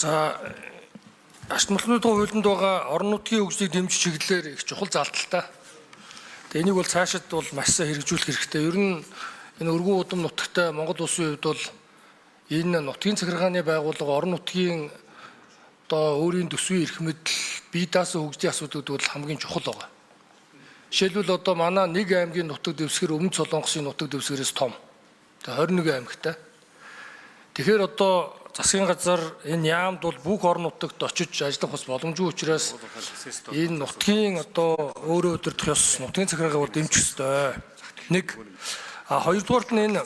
За ашигтмалчны хуулинд байгаа орон нутгийн хөгжлийг дэмжих чиглэлээр их чухал заалталтай. Тэгээ энийг бол цаашид бол маш сайн хэрэгжүүлэх хэрэгтэй. Ер нь энэ өргөн удам нутагтай Монгол улсын хувьд бол энэ нутгийн захиргааны байгууллага орон нутгийн одоо өөрийн төсвийн эрх мэдэл бие даасан хөгжлийн асуудлууд бол хамгийн чухал байгаа. Жишээлбэл одоо манай нэг аймгийн нутаг дэвсгэр Өмнөд Солонгосын нутаг дэвсгэрээс том. Тэгээ 21 аймагтай. Тэгэхээр одоо засгийн газар энэ яамд бол бүх орон нутагт очиж ажиллах бас боломжгүй учраас энэ нутгийн одоо өөрөө удирдах ёс нутгийн захиргаа бол дэмжих ёстой. Нэг хоёрдугаарт нь энэ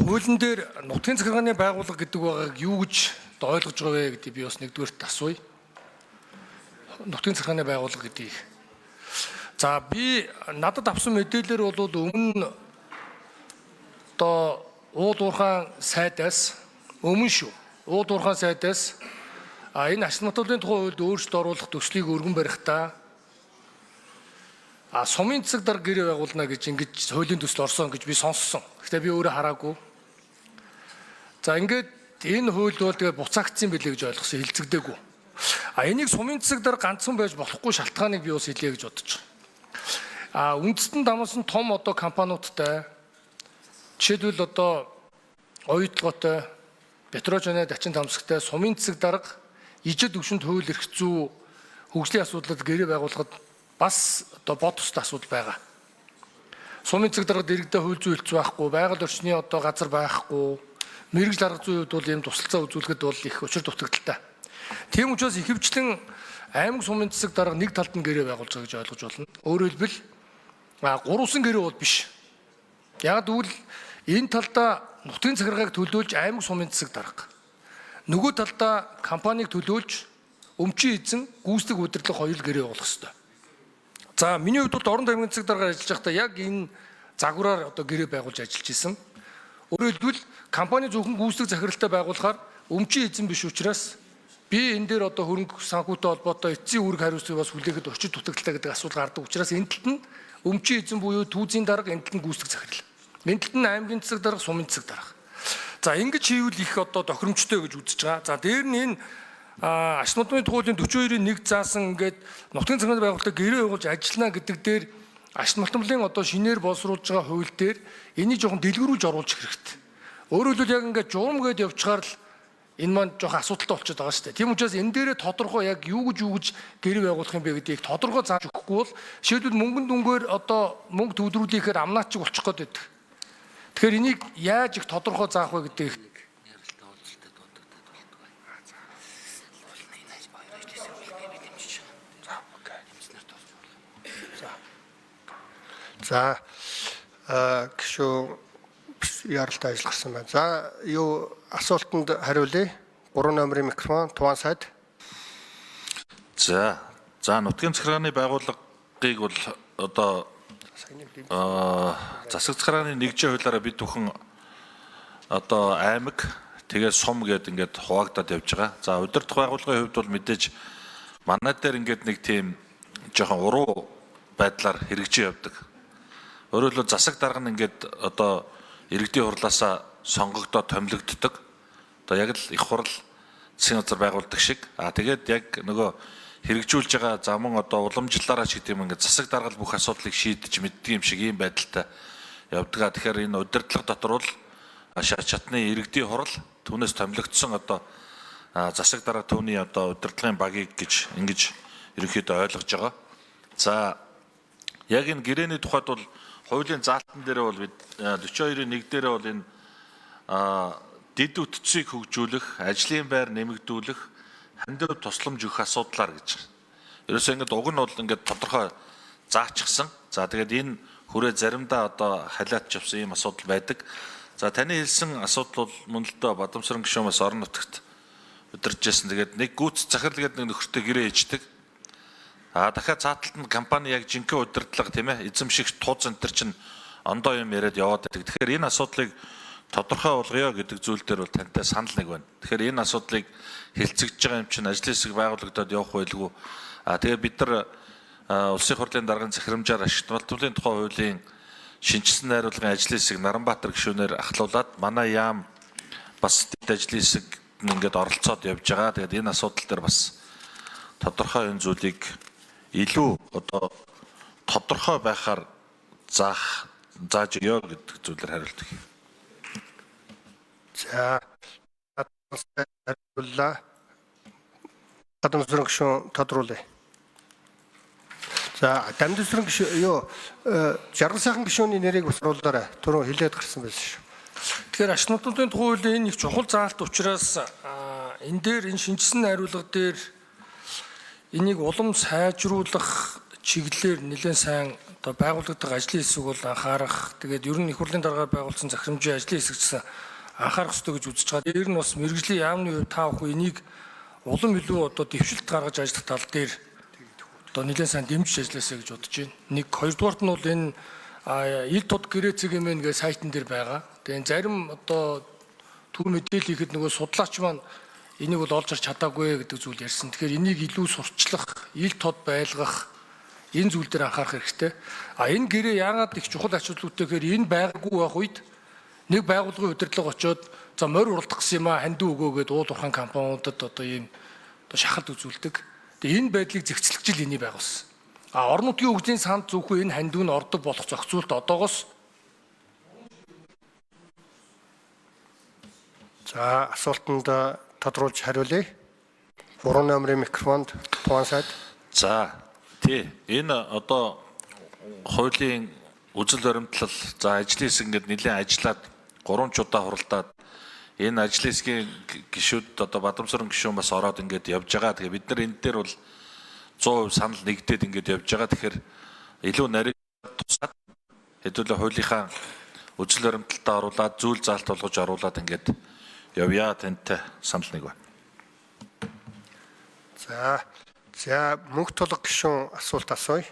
хуулийн дээр нутгийн захиргааны байгууллага гэдэг байгааг юу гэж ойлгож байгаа вэ гэдэг би бас нэгдүгээрт асууя. Нутгийн захиргааны байгууллага гэдгийг. За би надад авсан мэдээлэлээр бол өмнө одоо ууд уурхаан сайдаас өмнө шүү. Ууд уурхаан сайдаас энэ ашигтмалчны тухай хуульд өөрчлөлт оруулах төслийг өргөн барихтаа сумын засаг дарга гэрээ байгуулна гэж ингэж хуулийн төсөл орсон гэж би сонссон. Гэхдээ би өөрөө хараагүй. За ингээд энэ хууль бол тэгээ буцаагдсан билээ гэж ойлгосон, хилцэгдээгүй. Энийг сумын засаг дарга ганцхан байж болохгүй шалтгааныг би бас хэлье гэж бодож байгаа. Үндэстэн дамсан том одоо компаниудтай жишээлбэл одоо оюутлоготой Петрожаны Дачин Тамсагтай сумын засаг дарга ижид өвшөнд хууль эрх зүй хөгжлийн асуудлууд гэрээ байгуулахад бас одоо бод тустай асуудал байгаа. Сумын засаг даргад иргэдэд хууль зүй хэлцүү байхгүй, байгаль орчны одоо газар байхгүй, мэрэгжил арга зүйн хувьд бол ийм тусалцаа үзүүлэхэд бол их учир дутагдaltaй. Тийм учраас ихэвчлэн аймаг сумын засаг дарга нэг талд нь гэрээ байгуулж байгаа гэж ойлгож байна. Өөрөөр хэлбэл гурван гэрээ бол биш. Яг тэгвэл энэ талдаа нутгийн захиргааг төлөөлж аймаг сумын засаг дарга. Нөгөө талдаа компанийг төлөөлж өмчийн эзэн гүйцэтгэх удирдлага хоёул гэрээ явуулах ёстой. За миний хувьд бол орон таймгийн засаг даргаар ажиллаж байхдаа яг энэ загвараар одоо гэрээ байгуулж ажиллаж исэн. Өөрөөр хэлбэл компани зөвхөн гүйцэтгэх захиралтай байгуулахаар өмчийн эзэн биш учраас би энэ дээр одоо хөрөнгө санхүүтэй холбоотой эцсийн үүрэг хариуцлагыг бас хүлээхэд очиж дутагдaltaй гэдэг асуудал гардаг учраас энэ талд нь өмчийн эзэн буюу түүзийн дарга, энэ талд нь гүйцэтгэх захирал. Энэ талд нь аймгийн засаг дарга, сумын засаг дарга. За ингэж хийвэл их одоо тохиромжтой гэж үзэж байгаа. За дээр нь энэ ашигтмалчны хуулийн 42-ийн 1 заасан ингээд нутгийн захиргааны байгууллагад гэрээ явуулж ажиллана гэдэг дээр ашигтмалчны одоо шинээр боловсруулж байгаа хууль дээр энийг жоохон дэлгэрүүлж оруулах хэрэгтэй. Өөрөөр хэлбэл яг ингээд журам гээд явчихаар л энэ маань жоохон асуудалтай болчиход байгаа шүү дээ. Тийм учраас энэ дээрээ тодорхой яг юу гэж гэрээ байгуулах юм бэ гэдгийг тодорхой зааж өгөхгүй бол жишээлбэл мөнгөн дүнгээр одоо мөнгө төвлөрүүлэхээр амнаачиг болчих гээд байдаг. Тэгэхээр энийг яаж их тодорхой заах вэ гэдэг За гişүү яралтай ажилласан байна. За юу асуултанд хариулъя. 3 номерын микрофон Туван сайд. За нутгийн захиргааны байгууллагыг бол одоо засаг захиргааны нэгжийн хуулиараа бид бүхэн одоо аймаг тэгээд сум гэдэг ингээд хуваагдаад явж байгаа. За удирдах байгууллагын хувьд бол мэдээж манай дээр ингээд нэг тийм жоохон уруу байдлаар хэрэгжиж явдаг. Өөрөөр хэлбэл засаг дарга нь ингээд одоо иргэдийн хурлаасаа сонгогдоод томилогддог. Одоо яг л их хурл засгийн газар байгуулдаг шиг. Тэгээд яг нөгөө хэрэгжүүлж байгаа замун одоо уламжлалаараа ч гэдэг юм ингээд засаг дарга бүх асуудлыг шийдэж мэддэг юм шиг ийм байдалтай явдаг. Тэгэхээр энэ удирдлага дотор бол шатны иргэдийн хурл түүнээс томилогдсон одоо засаг дарга түүний одоо удирдлагын багийг гэж ингэж ерөнхийдөө ойлгож байгаа. За яг энэ гэрээний тухайд бол хуулийн заалтан дээр бол бид 42-ийн 1 дээр бол энэ дид үтцийг хөгжүүлэх, ажлын байр нэмэгдүүлэх, хандив тусламж өгөх асуудлаар гэж. Ерөөсөө ингээд уг нь бол ингээд тодорхой заачихсан. За тэгээд энэ хүрээ заримдаа одоо халиатч явсан ийм асуудал байдаг. За таны хэлсэн асуудал бол мөн л доо Бадамсран гишүүн бас орон нутагт удирж байсан. Тэгээд нэг гүйц захирал гэдэг нэг нөхөртэй гэрээ хийдэг. Дахиад цааталт нь компани яг жинхэнэ удирдлага тийм ээ эзэмших тууз энэ төр чинь ондоо юм яриад яваад байдаг. Тэгэхээр энэ асуудлыг тодорхой болгоё гэдэг зүйл дээр бол тантай санал нэг байна. Тэгэхээр энэ асуудлыг хэлцэгдэж байгаа юм чинь ажлын хэсэг байгуулагдаад явах байлгүй. Тэгээ бид нар улсын хурлын даргын захирамжаар ашигтмалчны тухай хуулийн шинжилсэн найруулгын ажлын хэсэг Наранбаатар гишүүнээр ахлуулад манай яам бас ажлын хэсэг нь ингээд оролцоод явж байгаа. Тэгээд энэ асуудал дээр бас тодорхой энэ зүйлийг илүү одоо тодорхой байхаар зааж өгөө гэдэг зүйлээр хариулт өгье. За хариуллаа. Гадамсрын гишүүн тодруулъя. За дамжсрын гишүүн юу жаргал сайхан гишүүний нэрийг бас оруулаарай. Түрүү хэлээд гарсан байсан шүү. Тэгэхээр ач холбогдолтын тухай хуулийн энэ их чухал заалт учраас энэ дээр энэ шинжилсэн хариулга дээр энийг улам сайжруулах чиглэлээр нэлээд сайн одоо байгууллагатай ажлын хэсэг бол анхаарах. Тэгээд ер нь их хурлын дараагаар байгуулсан захирамжийн ажлын хэсэг гэсэн анхаарах ёстой гэж үзэж байгаа. Дээр нь бас мэрэгжлийн яамны хувьд та бүхэн энийг улам илүү одоо дэвшилт гаргаж ажиллах тал дээр одоо нэлээд сайн дэмжиж ажилласаа гэж бодож байна. Нэг хоёрдугаарт нь бол энэ ил тод гэрээцэг хэмээн гээ сайтн дээр байгаа. Тэгээд зарим одоо төв мэдээлэл хийхэд нөгөө судлаач маань энийг бол олж харж чадаагүй гэдэг зүйл ярьсан. Тэгэхээр энийг илүү сурчлах, ил тод байлгах энэ зүйл дээр анхаарах хэрэгтэй. Энэ гэрээ яагаад их чухал ач холбогдолтой гэхээр энэ байгаагүй байх үед нэг байгууллагын удирдлага очоод за морь уралдах гэсэн юм хандив өгөө гэдэг уул уурхайн компаниудад одоо ийм одоо шахалт үзүүлдэг. Тэгээ энэ байдлыг зэгцлэгч л энийг байгуулсан. Орон нутгийн хөгжлийн санд зөвхөн энэ хандив нь ордог болох зохицуулт одоогоос За асуултанд тодруулж хариулъя. 3 номерын микрофонд Туан сайд. За тий энэ одоо хуулийн үзэл баримтлал за ажлын хэсэг ингээд нэлээд ажиллаад 3 удаа хуралдаад энэ ажлын хэсгийн гишүүд одоо Бадамсрын гишүүн бас ороод ингээд явж байгаа. Тэгээ бид нар энэ дээр бол 100% санал нэгдээд ингээд явж байгаа. Тэгэхээр илүү нарийн тусаад хэдүүлээ хуулийнхаа үзэл баримталтаа оруулаад зүйл заалт болгож оруулаад ингээд явъя тэнтэй санал нэг байна. За мөнх тулг гишүүн асуулт асууя.